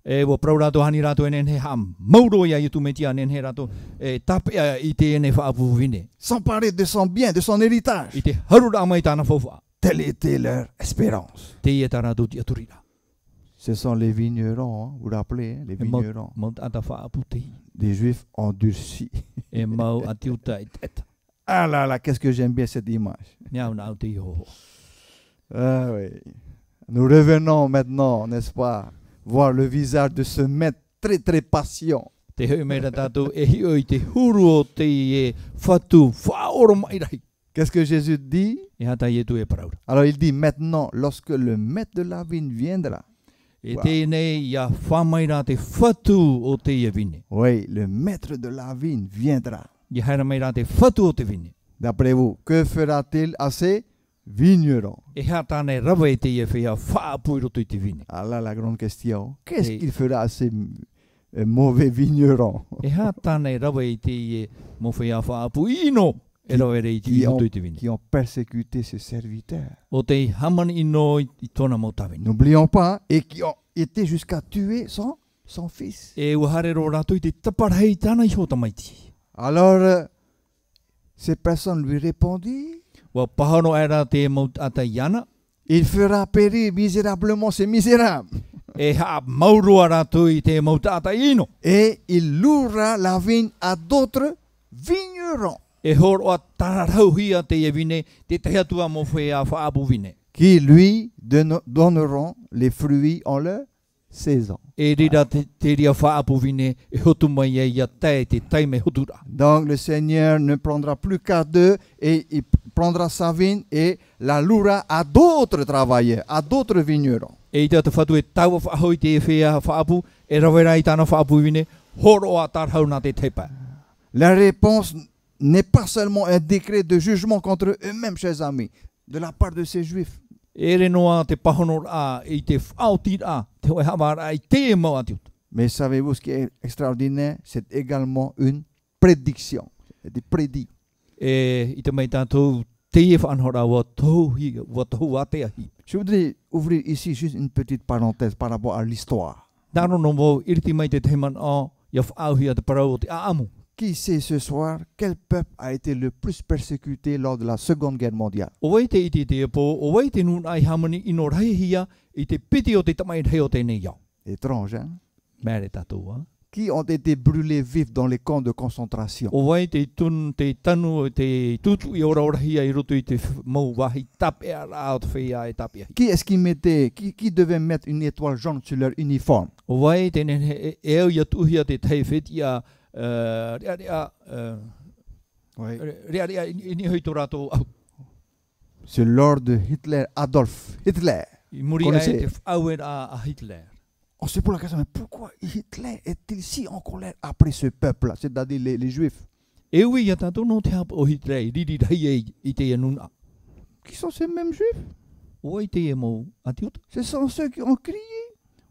S2: E wo praurato hani rato enen he ham. Mauro ia ye tu metia nen he rato e tape I te ene fa apu vine.
S1: S'emparer de son bien, de son héritage.
S2: I te harura mai tana fofa.
S1: Telle était leur espérance.
S2: Te ia tarato ti aturira.
S1: Ce sont les vignerons, hein, vous vous rappelez, hein, les vignerons.
S2: Mont ata fa apu te.
S1: Des juifs endurcis.
S2: E mau atiuta et et.
S1: Ah là là, qu'est-ce que j'aime bien cette image.
S2: Niau na te ho.
S1: Ah oui. Nous revenons maintenant, n'est-ce pas, voir le visage de ce maître très très patient.
S2: Te heu mera tato e hi oi te huru o te e fatu whaoro mai rai.
S1: Qu'est-ce que Jésus dit?
S2: E hata i e tu e paraura.
S1: Alors il dit maintenant, lorsque le maître de la vigne viendra.
S2: E
S1: Wow.
S2: tēnei ia whamai rā te whatu o te ia vine.
S1: Oui, le maître de la vigne viendra.
S2: I haera mai rā te whatu o te vine.
S1: D'après vous, que fera-t-il à ces vignerons?
S2: E hea tāne rawa e te ia whea whaapui roto I te vine.
S1: Ah là, la grande question. Qu'est-ce
S2: Et-
S1: qu'il fera à ces mauvais vignerons
S2: E hea tāne rawa e te ia mo whea whaapui ino e rawa ere I te
S1: qui ont,
S2: roto I te vine.
S1: qui ont persécuté ses serviteurs?
S2: O te hamani ino I tōna mo tā vine.
S1: N'oublions pas, et qui ont été jusqu'à tuer son fils.
S2: E uharero rātou I te taparhei tāna I hota maiti.
S1: Alors, ces personnes lui répondirent,
S2: Wa pahano e rā te maut ata iana.
S1: il fera périr misérablement ces misérables,
S2: E ha maurua rātou I te maut ata ino.
S1: et il louera la vigne à d'autres vignerons,
S2: E horo a tararau hia te ia vine, te te atua mo whea whaapu vine.
S1: qui lui donneront les fruits en leur saison.
S2: E rira te ria whaapu vine, e hotu mai e ia tae te taime hotura.
S1: Donc le Seigneur ne prendra plus qu'à deux, et il prendra sa vigne et la louera à d'autres travailleurs, à d'autres vignerons.
S2: E i te whatu e taua whahoi te whea whaapu, e rawera I tāna whaapu vine, horo a tarhau nā te tepa.
S1: La réponse n'est pas seulement un décret de jugement contre eux-mêmes, chers amis, de la part de ces Juifs.
S2: E re noa te pahono a, I te whaoti a, te hoi hawara I te e mau atiuta.
S1: Mais savez-vous ce qui est extraordinaire? C'est également une prédiction. C'est prédit.
S2: E I te mai tātou te e whanhora wa tohu a te ahi.
S1: Je voudrais ouvrir ici juste une petite parenthèse par rapport à l'histoire.
S2: Naro no mo iriti mai te teman o, ia whaauhia te parau o te aamu.
S1: Qui sait ce soir quel peuple a été le plus persécuté lors de la Seconde Guerre mondiale?
S2: O wai te iti te po, o wai te nun ai hamani ino raihia I te piti o te tamai rei o tēnei iau.
S1: Étrange, hein?
S2: Mere tātou, ha?
S1: Qui ont été brûlés vifs dans les camps de concentration.
S2: O wai te tanu, te tutu I ora orahia I roto I te mau wahi tape a rā o te whea e tape ahi.
S1: Qui est-ce qui devait mettre une étoile jaune sur leur uniforme?
S2: O wai tēne e au ia tuhia te tei whitia, rea
S1: Oui.
S2: ini hoi tō rātou au.
S1: C'est l'ordre de Hitler, Adolf Hitler.
S2: I muri
S1: Connaissez.
S2: ai te whauer a Hitler.
S1: On se pose la question, mais pourquoi Hitler est-il si en colère après ce peuple-là, c'est-à-dire les Juifs?
S2: E ui ia tātou no te hapa o Hitler, I riri rei I te anuna.
S1: Qui sont ces mêmes Juifs?
S2: O wai te e mau atiuta.
S1: Ce sont ceux qui ont crié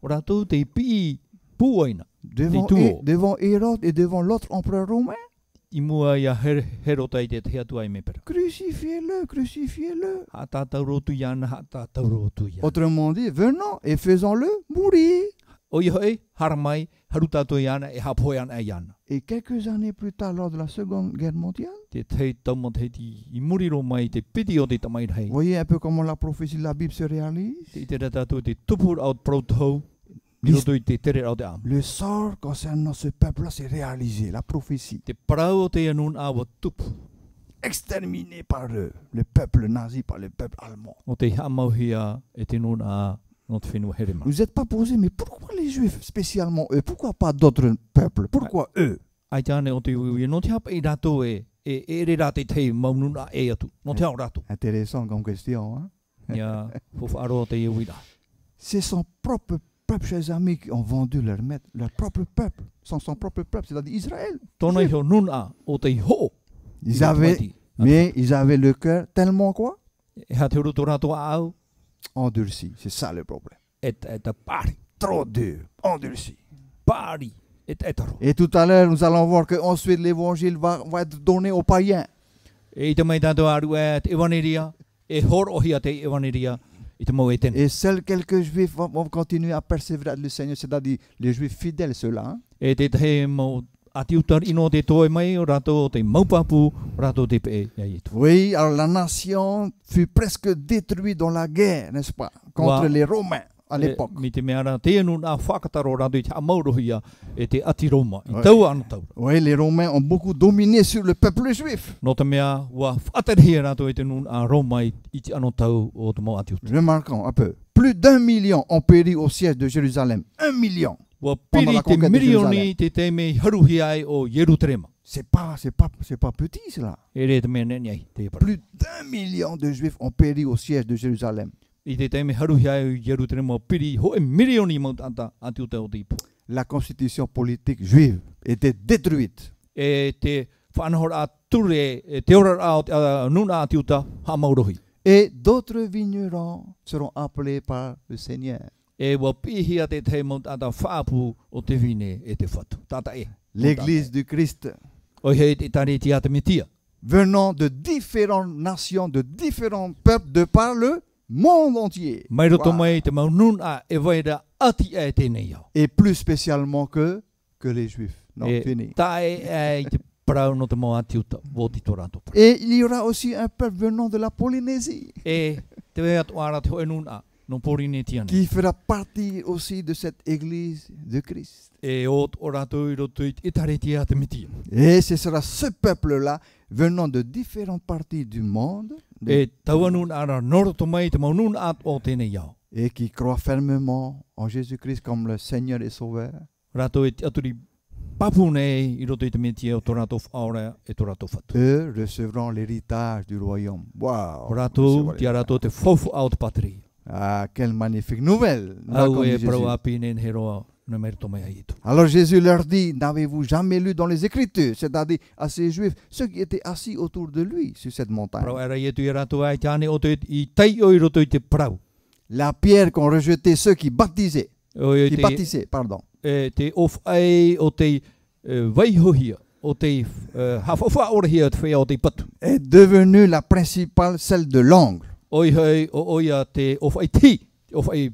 S2: O rātou te pi puaina.
S1: devant,
S2: tuo.
S1: devant Hérode et devant l'autre empereur romain.
S2: I mua ia herotai te te atua I me pera.
S1: Crucifiez-le, crucifiez-le.
S2: Ha tātou rotu iana, ha tātou rotu iana.
S1: Autrement dit, venons et faisons-le mourir.
S2: O i hoi, haramai, haru tātou iana, e hapo iana e iana.
S1: Et quelques années plus tard, lors de la Seconde Guerre mondiale,
S2: Te tei tamo te ti, I muriro mai te piti o te tamai rei.
S1: vous voyez un peu comment la prophétie de la Bible se réalise.
S2: Te te tātou te tupur au protou, I roto I te tere au te am.
S1: Le sort concernant ce peuple-là s'est réalisé, la prophétie.
S2: Te parau o te anun a wa tupu.
S1: Exterminé par eux, le peuple nazi, par le peuple allemand.
S2: O te hamauhia e te nun a no te whenua herema.
S1: Vous n'êtes pas posé, mais pourquoi les Juifs, spécialement eux? Pourquoi pas d'autres peuples? Pourquoi eux?
S2: Ai tāne o te uia, no te hapa I rātou e e re ra te te mau nuna e atu no te ora tu
S1: Intéressant comme question. Hein?
S2: ya fo aro te wira
S1: C'est son propre peuple, chers amis, qui ont vendu leur maître, leur propre peuple, son propre peuple, c'est-à-dire Israël.
S2: tona ho nuna o te ho
S1: Ils avaient, mais ils avaient le cœur tellement quoi?
S2: e ha te uru tora to au
S1: Endurci. C'est ça le problème.
S2: et pari
S1: Trop dur, endurci.
S2: pari et taro
S1: Et tout à l'heure, nous allons voir que ensuite l'évangile va être donné aux païens.
S2: e te mai tanto aru e te evaneria e hor o hia te evaneria i te mau e tene
S1: Et seuls quelques juifs vont continuer à persévérer avec le Seigneur, c'est-à-dire les juifs fidèles, ceux-là. Hein?
S2: e te he mau ati utar ino te toe mai o rato o te maupapu rato te pe ia i tu
S1: Oui, alors la nation fut presque détruite dans la guerre, n'est-ce pas, contre
S2: Ouais.
S1: les Romains à l'époque.
S2: mi te mea ra te anu a whakataro rato i te amaurohia e te ati Roma i
S1: Ouais.
S2: tau anu tau
S1: Oui, les Romains ont beaucoup dominé sur le peuple juif.
S2: no te mea wa whatarihia rato i te nun a Roma i te anu tau o te mau ati utar
S1: Remarquons un peu. Plus d'1 million ont péri au siège de Jérusalem. 1 million.
S2: wa
S1: Pendant
S2: piri
S1: la
S2: te
S1: conquête de
S2: mirioni te te me haruhia ai o Yerutrema
S1: C'est pas petit cela.
S2: e re te mea nenei te para
S1: Plus d'1 million de juifs ont péri au siège de Jérusalem.
S2: i te te me haruhia ai o Yerutrema piri ho e mirioni mau anta ati utar o te ipu
S1: La constitution politique juive était détruite.
S2: e te whanahor a ture e te ora a nuna ati uta ha maurohi
S1: Et d'autres vignerons seront appelés par le Seigneur.
S2: e wa pihia te te mau anta whaapu o te vine e te whatu tata e
S1: L'Église du Christ,
S2: o he te tari te ata mitia
S1: venant de différentes nations, de différents peuples, de par le monde entier.
S2: mai roto
S1: Wow.
S2: mai te mau nuna e waira ati e tēnei au
S1: Et plus spécialement que les Juifs. Non,
S2: Et-
S1: fini.
S2: tae e i te parau no te mau ati uta o ti torato
S1: Et il y aura aussi un peuple venant de la Polynésie
S2: e te wea tu ara te hoe nuna no porine tiane
S1: qui fera partie aussi de cette Église de Christ.
S2: e o orato i roto i tari te ata mitia
S1: Et ce sera ce peuple-là venant de différentes parties du monde
S2: e taua nuna ara noroto mai te mau nuna at o tēnei au
S1: et qui croient fermement en Jésus-Christ comme le Seigneur et Sauveur.
S2: rato e te aturi papu nei i roto i te mitia o torato whaora e torato whatu
S1: Eux recevront l'héritage du royaume. Wow!
S2: rato
S1: Recevoir
S2: te arato te
S1: l'héritage.
S2: whaufu au te patri
S1: Ah, quelle magnifique nouvelle! Là,
S2: au
S1: comme
S2: e
S1: dit
S2: parau
S1: Jésus.
S2: api nen heroa na merito mai ai tu
S1: Alors Jésus leur dit, n'avez-vous jamais lu dans les Écritures, c'est-à-dire à ces Juifs, ceux qui étaient assis autour de lui sur cette montagne,
S2: parau era i tu i rato ai tane o te i tai o i roto i te parau
S1: la pierre qu'ont rejeté ceux qui baptisaient,
S2: o i
S1: qui
S2: te
S1: baptisaient, pardon.
S2: te of ai o te waihohia o te hawhawha ora hia te whea o te patu
S1: est devenue la principale, celle de l'angle.
S2: oi hei o oia te of ai ti of ai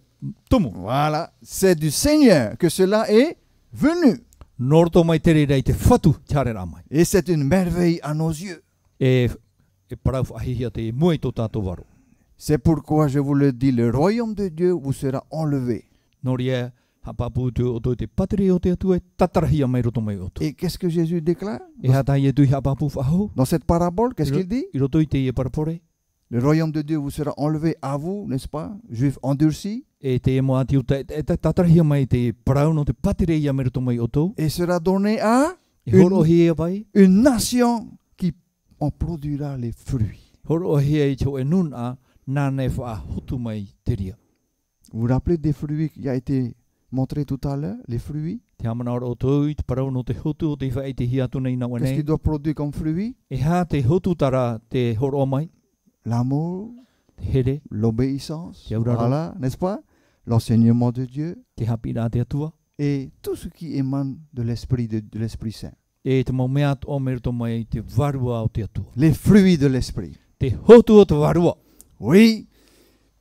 S2: tumu
S1: Voilà, c'est du Seigneur que cela est venu.
S2: norto mai tere rei te whatu tare rā mai
S1: Et c'est une merveille à nos yeux.
S2: e parau whahihia te muai tō tātou waro
S1: C'est pourquoi je vous le dis, le royaume de Dieu vous sera enlevé.
S2: nori e hapapu tu o tō te patri o te atu e tatarahia mai roto mai o tō
S1: Et qu'est-ce que Jésus déclare
S2: e hatai e tui hapapu whahau
S1: dans cette parabole? Qu'est-ce qu'il dit?
S2: i roto i te i e parapore
S1: Le royaume de Dieu vous sera enlevé à vous, n'est-ce pas, juifs endurcis,
S2: e te e mo ati uta e tatarahia mai te parau no te patri i a mai roto mai o tō
S1: et sera donné à
S2: e horo hi e pai
S1: une nation qui en produira les fruits.
S2: horo hi e tō e nun a nāne whahotu mai te ria
S1: Vous vous rappelez des fruits qui a été montré tout à l'heure, les fruits?
S2: te amana ora o tō i te parau no te hotu o te whae te hia tuna i na
S1: Qu'est-ce
S2: wane
S1: qu'il doit produire comme fruits?
S2: e hā te hotu tara te horo mai
S1: L'amour,
S2: te here
S1: l'obéissance,
S2: Te aurara.
S1: voilà, n'est-ce pas? L'enseignement de Dieu
S2: te hapi rā te atua
S1: et tout ce qui émane de l'Esprit de l'Esprit Saint.
S2: e te mau mea o merito mai te varua o te atua
S1: Les fruits de l'Esprit.
S2: te hotu o te varua
S1: Oui,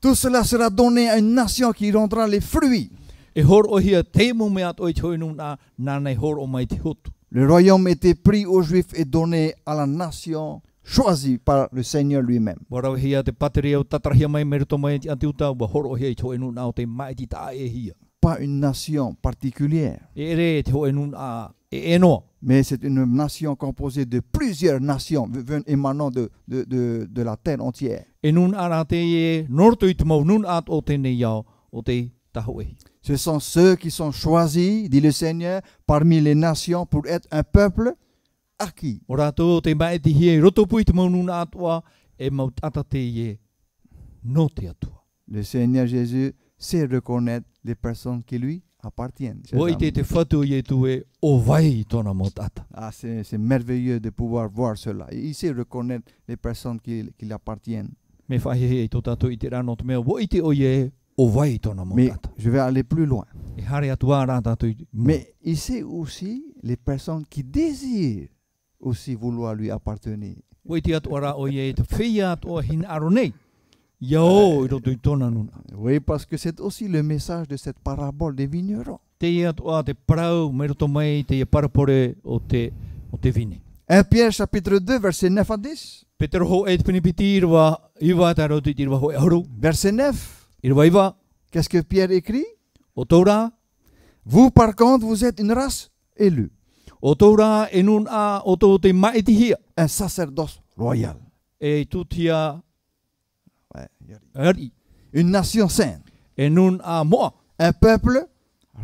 S1: tout cela sera donné à une nation qui rendra les fruits.
S2: e horo hia te mau mea o i toinu nā nānei horo mai te hotu
S1: Le royaume était pris aux Juifs et donné à la nation choisie par le Seigneur lui-même.
S2: warau hia te pateri o tatarahia mai merito mai te ati uta wa horo hia i toinu nā o te mai ti tā e hia
S1: Pas une nation particulière,
S2: e re te hoenu nā e enoa
S1: mais c'est une nation composée de plusieurs nations émanant de la terre entière.
S2: e nun ara te e norto i te mau nun at o tēnei iau o te taho e
S1: Ce sont ceux qui sont choisis, dit le Seigneur, parmi les nations pour être un peuple acquis.
S2: Ora to te mai te hie roto pui te maunu na atua e mau tata te ie no te atua.
S1: Le Seigneur Jésus sait reconnaître les personnes qui lui appartiennent. chers
S2: O i
S1: amis.
S2: te whatu ie tu e o vai tona mo tata.
S1: Ah, c'est merveilleux de pouvoir voir cela. Il sait reconnaître les personnes qui lui appartiennent.
S2: Me whahe he tō tātou i te rano te mea, o i te o ie o vai tona mo
S1: Mais
S2: tata.
S1: je vais aller plus loin.
S2: E hare atua rā tātou i
S1: Mais il sait aussi les personnes qui désirent aussi vouloir lui appartenir.
S2: o i te atua rā o ie te whia atua hin aro nei. Iao i roto i tōna nuna.
S1: Oui, parce que c'est aussi le message de cette parabole des vignerons.
S2: Te ia atua te parau, me roto mai te ia parapore o te vine.
S1: 1 Pierre chapitre 2, verset 9 à 10.
S2: Petero ho e te pinipiti iwa tā roto i te iwa ho e haru.
S1: Verset 9,
S2: Iwa,
S1: qu'est-ce que Pierre écrit?
S2: o tōra,
S1: Vous, par contre, vous êtes une race élue,
S2: o tōra e nun a o tō te maiti hia.
S1: un sacerdoce royal,
S2: E tūtia
S1: ouais,
S2: ari.
S1: une nation sainte,
S2: E nun a moa.
S1: un peuple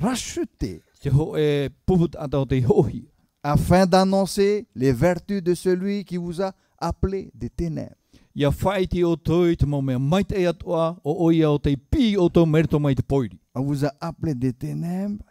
S1: racheté,
S2: Te ho e puput ata o te hohi.
S1: afin d'annoncer les vertus de celui qui vous a appelé des ténèbres.
S2: Ia whaiti o tō i te mau mea maite e atua o oia o te pi o tō merito mai te poiri.
S1: On vous a appelé des ténèbres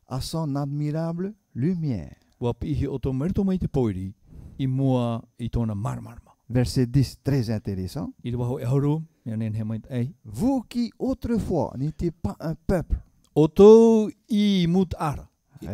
S1: à son admirable lumière.
S2: Wa pihi o tō merito mai te poiri i mua i tōna marmarma.
S1: Verset 10, très intéressant.
S2: I te waho e haru, mea nen he mai ei.
S1: Vous qui autrefois n'étiez pas un peuple,
S2: O tō i mut ara.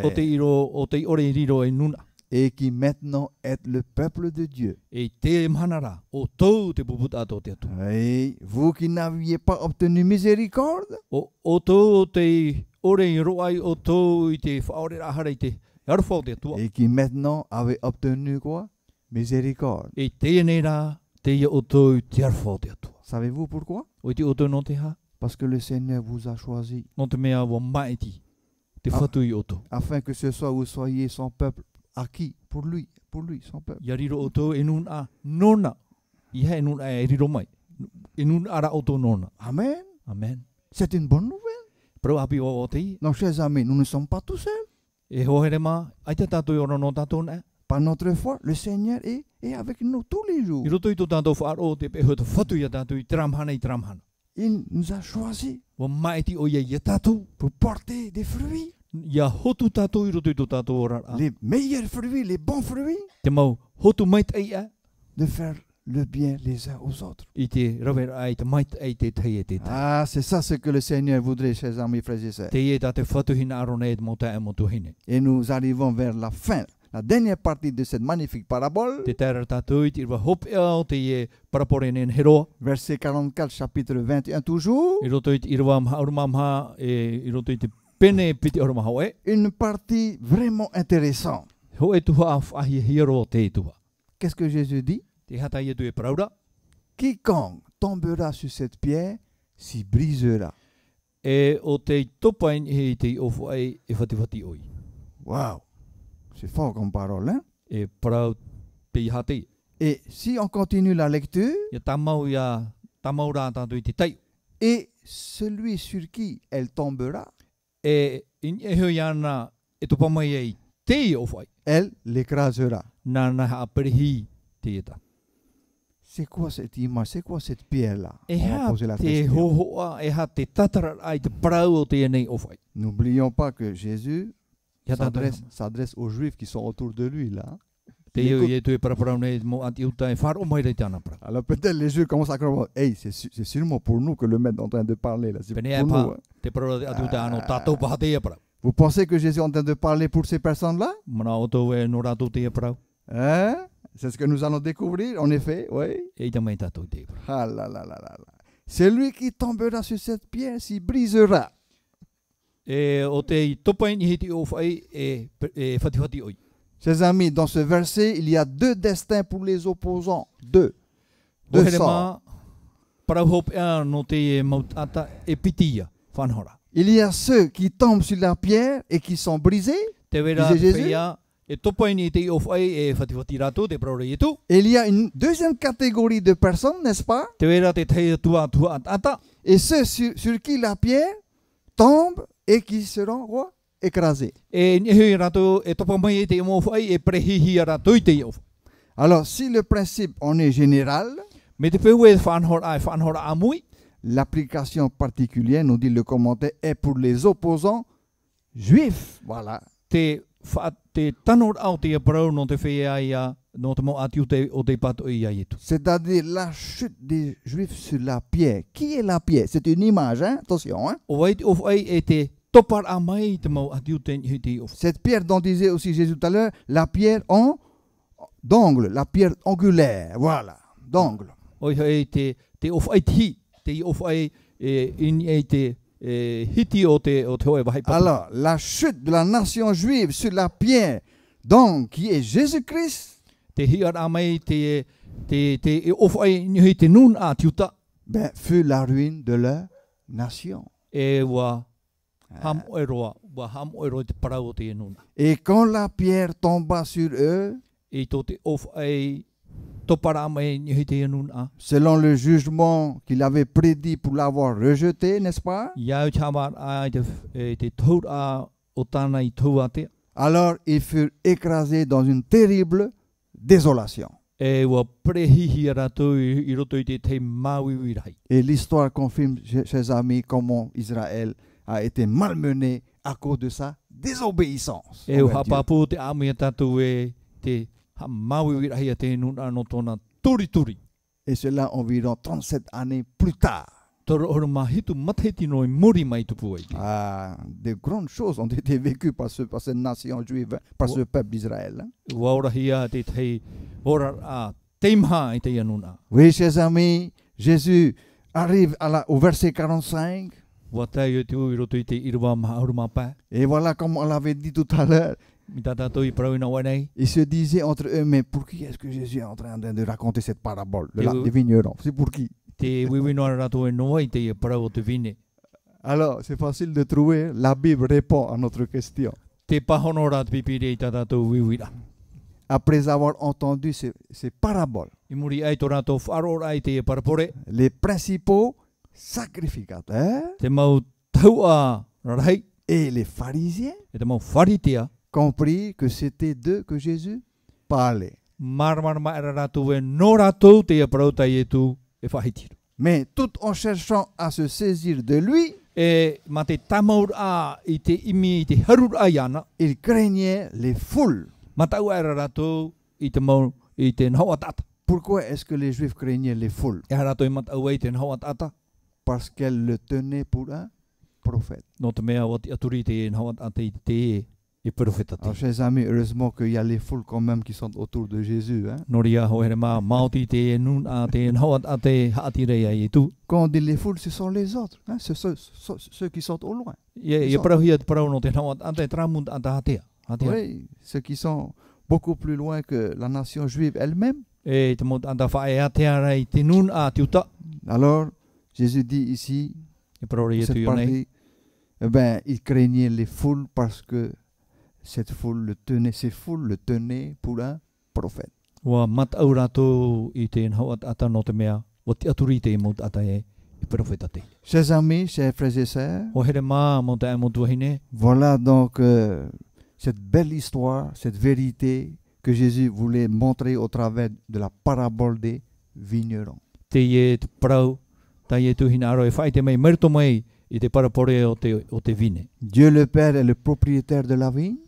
S2: O te
S1: Eh.
S2: iro, o te ore riro e nuna.
S1: et qui maintenant êtes le peuple de Dieu.
S2: E te manara, o tō te puput ato te atu.
S1: Oui, vous qui n'aviez pas obtenu miséricorde,
S2: O tō te ore i roai o tō i te whaore rahara i te arwhau te atua.
S1: et qui maintenant avez obtenu quoi? Miséricorde.
S2: E tēnei rā, te ia o tō i te arwhau te atua.
S1: Savez-vous pourquoi?
S2: O i te o tō no te ha,
S1: Parce que le Seigneur vous a choisi,
S2: no te mea wa maiti, te whatu i o tō.
S1: afin que ce soit vous soyez son peuple acquis pour lui, son peuple.
S2: Ia riro o tō e nun a nona. I hea e nun a e riro mai. E nun ara o tō nona.
S1: Amen.
S2: Amen.
S1: C'est une bonne nouvelle.
S2: Pro api o te i.
S1: Non, chers amis, nous ne sommes pas tout seuls.
S2: E hohere mā, ai te tātou i ora no tātou nea.
S1: Par notre foi, le Seigneur est avec nous tous les jours.
S2: I roto i tō tātou whaaro te peho te whatu ia tātou i tramhana i tramhana.
S1: Il nous a choisis
S2: Wa maiti o ia ia tātou.
S1: pour porter des fruits,
S2: Ia hotu tātou i roto i tō tātou ora.
S1: les meilleurs fruits, les bons fruits,
S2: Te mau hotu mait ei a.
S1: de faire le bien les uns aux autres.
S2: I te rawer ai te mait ei te tei e te tai.
S1: Ah, c'est ça ce que le Seigneur voudrait, chers amis, frères et sœurs.
S2: Te e tā te whatuhina arona e te mota e motu hine.
S1: Et nous arrivons vers la fin, la dernière partie de cette magnifique parabole,
S2: Te tēra tātou i te irwa hop ea o te e parapore nen heroa.
S1: verset 44, chapitre 21 toujours.
S2: I roto i te irwa maha maha e i roto i te pene piti ora maha e.
S1: Une partie vraiment intéressante.
S2: Ho e tuha a whahi hiro te tuha.
S1: Qu'est-ce que Jésus dit?
S2: Te hata i e tu e praura.
S1: Quiconque tombera sur cette pierre s'y brisera.
S2: E o te topain he i te ofu ai e whati oi.
S1: Waouh, c'est fort comme parole, hein?
S2: E parau pe i hati.
S1: Et si on continue la lecture,
S2: Ia tamau rā tātou i te tei.
S1: et celui sur qui elle tombera,
S2: E in e hoi ana e topa mai ai te ofu ai.
S1: elle l'écrasera.
S2: Nā ha aperihi te eta.
S1: C'est quoi cette image? C'est quoi cette pierre-là?
S2: E
S1: On va
S2: ha
S1: poser la
S2: te
S1: question.
S2: hohoa, e ha te tatara ai te parau o te enei ofu ai.
S1: N'oublions pas que Jésus
S2: Ia tātou.
S1: s'adresse aux Juifs qui sont autour de lui, là.
S2: Te iau i e tu e paraparau nei mo anti uta e wharo mai rei te ana para.
S1: Alors peut-être les Juifs commencent à croire, hey, c'est sûrement pour nous que le maître est en train de parler, là. C'est
S2: Pene
S1: pour
S2: e pa,
S1: nous, hein.
S2: te parau atu uta ano tātou paha te ia parau.
S1: Vous pensez que Jésus est en train de parler pour ces personnes-là?
S2: Mana o tau e no rātou te ia parau.
S1: Hein? C'est ce que nous allons découvrir, en effet, oui.
S2: E ita mai tātou te ia parau.
S1: Ah là là là là là. Celui qui tombera sur cette pierre s'y brisera.
S2: E o te i topain i hiti ofu ai e whati oi.
S1: Chers amis, dans ce verset, il y a deux destins pour les opposants. Deux
S2: Ohere
S1: sorts.
S2: mā, parau hop ea no te e mautata e pitia, whanhora.
S1: Il y a ceux qui tombent sur la pierre et qui sont brisés.
S2: Te wera
S1: Disait Jésus?
S2: pia, e topain i te i ofu ai e whati rātou te parau rei tu.
S1: Et il y a une deuxième catégorie de personnes, n'est-ce pas?
S2: Te wera te teia tua ata.
S1: Et ceux sur qui la pierre tombe et qui seront quoi? écrasés.
S2: E ni hui rato e topa mai e te mo fai e prehihi rato i te yo.
S1: Alors, si le principe en est général,
S2: Me te peu e whanhora amui.
S1: l'application particulière, nous dit le commentaire, est pour les opposants juifs. Voilà.
S2: Te tanor au te parau no te whea ia no te mo ati o te pato ia yetu.
S1: C'est-à-dire la chute des juifs sur la pierre. Qui est la pierre? C'est une image, hein? Attention. Hein?
S2: O wait of ai e te topar a mai te mo ati o te hiti of.
S1: Cette pierre dont disait aussi Jésus tout à l'heure, la pierre d'angle, la pierre angulaire. Voilà, d'angle.
S2: O ai te of ai ti, te of ai in ai te hiti o te hoe vai pa.
S1: Alors, la chute de la nation juive sur la pierre, donc, qui est Jésus-Christ,
S2: Te hiar a mai te of ai ni te nun a tiuta
S1: ben, fut la ruine de leur nation.
S2: e wa ham oeroa, wa ham oero te parau o te nuna.
S1: Et quand la pierre tomba sur eux,
S2: E to te of ai topara mai ni te nun a.
S1: selon le jugement qu'il avait prédit pour l'avoir rejeté, n'est-ce pas?
S2: Iau chamar a te tau a o tana I tau te.
S1: Alors ils furent écrasés dans une terrible désolation.
S2: E wa prehihi rato I roto I te maui rai.
S1: Et l'histoire confirme, chers amis, comment Israël a été malmené à cause de sa désobéissance.
S2: E o
S1: envers Dieu.
S2: hapapu te amia tatu e te maui rai te nun a no tona turi.
S1: Et cela environ 37 années plus tard.
S2: Toro ora mahitu matheti no muri mai tupu ai.
S1: Ah, de grandes choses ont été vécues par cette nation juive, par ce peuple d'Israël. Hein.
S2: Wa ora hia te tei ora a teimha I te anuna.
S1: Oui, chers amis, Jésus arrive au verset 45.
S2: Wa tai tu I roto I te irwa maharuma pa.
S1: Et voilà comme on l'avait dit tout à l'heure.
S2: Mi tata toi I prauna wanei.
S1: Ils se disaient entre eux, mais pour qui est-ce que Jésus est en train de raconter cette parabole
S2: Et
S1: des vignerons? C'est pour qui?
S2: Te wiwino rato e noa I te parau te vine.
S1: Alors, c'est facile de trouver. La Bible répond à notre question.
S2: Te pahono rat pipire I tata toi wiwira.
S1: Après avoir entendu ces paraboles,
S2: I muri ai to rato wharo ai te parapore.
S1: les principaux sacrificateurs
S2: Te mau tau a rarai.
S1: et les pharisiens
S2: E te mau wharitea.
S1: compris que c'était d'eux que Jésus parlait.
S2: Marma era rato e no rato te parau tai e tu e whahitiru.
S1: Mais tout en cherchant à se saisir de lui,
S2: E ma te tamaur a I te imi I te harur ai ana.
S1: ils craignaient les foules.
S2: Ma tau era rato I te mau I te nhawa tata.
S1: Pourquoi est-ce que les Juifs craignaient les foules?
S2: E rato I matau ai te nhawa tata.
S1: Parce qu'elles le tenaient pour un prophète.
S2: No te mea o te aturi te nhawa tata I te e profeta te.
S1: Alors, chers amis, heureusement qu'il y a les foules quand même qui sont autour de Jésus. Hein?
S2: Noria ho ere ma mauti te nun a te nhawa tata haatire ai e tu.
S1: Quand on dit les foules, ce sont les autres. Hein? Ceux qui sont au loin.
S2: Ia parau hia te parau no te nhawa tata tramund ata hatea.
S1: Oui, ceux qui sont beaucoup plus loin que la nation juive elle-même.
S2: E te mo ata whae hatea rai te nun a te uta.
S1: Alors, Jésus dit ici,
S2: E parau ria tu
S1: cette
S2: yo nei.
S1: partie, eh ben, il craignait les foules parce que ces foules le tenaient pour un prophète.
S2: Wa matau rato I te nhawa tata no te mea. O te aturi te mo ata e profeta te.
S1: Chers amis, chers frères et sœurs,
S2: O here ma mo te mo tuahine.
S1: voilà donc cette belle histoire, cette vérité que Jésus voulait montrer au travers de la parabole des vignerons.
S2: Te e te parau, ta e tuhina aro e whai te mei merto mai I te parapore o te vine.
S1: Dieu le Père est le propriétaire de la vigne.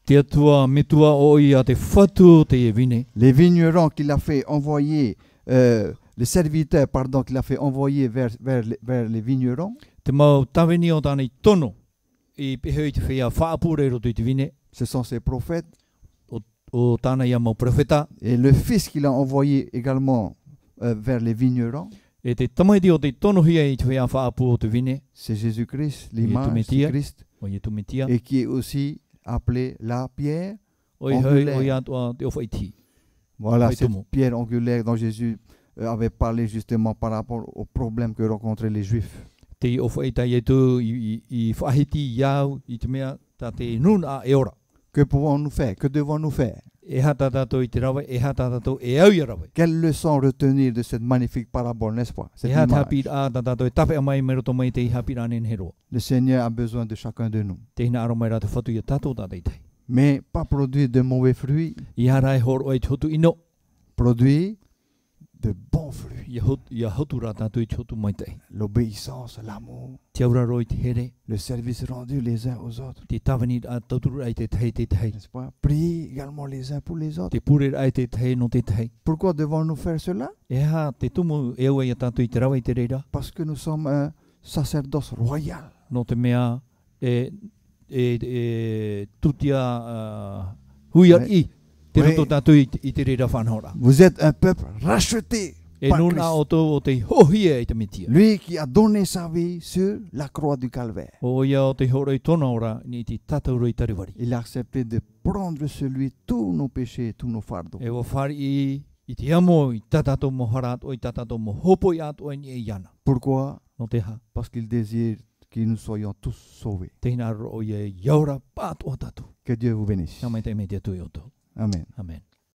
S2: Te atua mitua o I a te whatu te e vine.
S1: Les vignerons qu'il a fait envoyer, les serviteurs, pardon, qu'il a fait envoyer vers les vignerons,
S2: Te mau tawini o tāna I tono I pehe I te whea whaapure roto I te vine.
S1: ce sont ses prophètes.
S2: O tāna ia mau profeta.
S1: Et le Fils qu'il a envoyé également vers les vignerons,
S2: E te tamaiti o te tono hia I te whea whaapu o te vine.
S1: c'est Jésus-Christ,
S2: Il est
S1: l'image
S2: tout
S1: du
S2: métier.
S1: Christ,
S2: O I e tumitia.
S1: et qui est aussi appelé la pierre.
S2: O I hoi o I atua te o whaiti.
S1: Voilà,
S2: Oui,
S1: cette
S2: tout le monde.
S1: pierre angulaire dont Jésus avait parlé justement par rapport aux problèmes que rencontraient les Juifs.
S2: Te o whaitai e tu I whahiti iau I te mea ta te nun a e ora.
S1: Que pouvons-nous faire? Que devons-nous faire?
S2: E hata tatou I te rawa, e hata tatou e au ia rawa.
S1: Quelle leçon retenir de cette magnifique parabole, n'est-ce pas? Cette
S2: E hata
S1: image.
S2: hapi a tatou e tape amai me roto mai te I hapi anen hero.
S1: Le Seigneur a besoin de chacun de nous.
S2: Te hina aro mai rā te whatu ia tatou tātai tei.
S1: Mais pas produire de mauvais fruits,
S2: I hara e horo e te hotu ino.
S1: produire de bons fruits.
S2: Ia hotu rā tātou I te hotu mai tei.
S1: L'obéissance, l'amour,
S2: Te aura roi te here,
S1: le service rendu les uns aux autres.
S2: te tawani a tauturu ai te tei te tei.
S1: N'est-ce pas? Prier également les uns pour les autres.
S2: Te pure ai te tei no te tei.
S1: Pourquoi devons-nous faire cela?
S2: E ha te tumu e ua ia tātou I te rawa I te reira.
S1: Parce que nous sommes un sacerdoce royal.
S2: No te mea tutia huia
S1: Ouais.
S2: I. Te
S1: Ouais.
S2: roto tātou I te reira whanhora.
S1: Vous êtes un peuple racheté
S2: E
S1: par
S2: nuna
S1: Christ.
S2: o tō o te hohia I te mitia.
S1: Lui qui a donné sa vie sur la croix du calvaire.
S2: O ia o te hora I tōna ora ni te tātou roi tariwari.
S1: Il a accepté de prendre sur lui tous nos péchés, tous nos fardeaux.
S2: E o whari I te amo I tatato mo harat o I tatato mo hopo I ato ni e iana.
S1: Pourquoi?
S2: No te ha.
S1: Parce qu'il désire que nous soyons tous sauvés.
S2: Te hina ro o ia iaura pātua tatu.
S1: Que Dieu vous bénisse.
S2: Ka mai te me te tui o tō.
S1: Amen.
S2: Amen.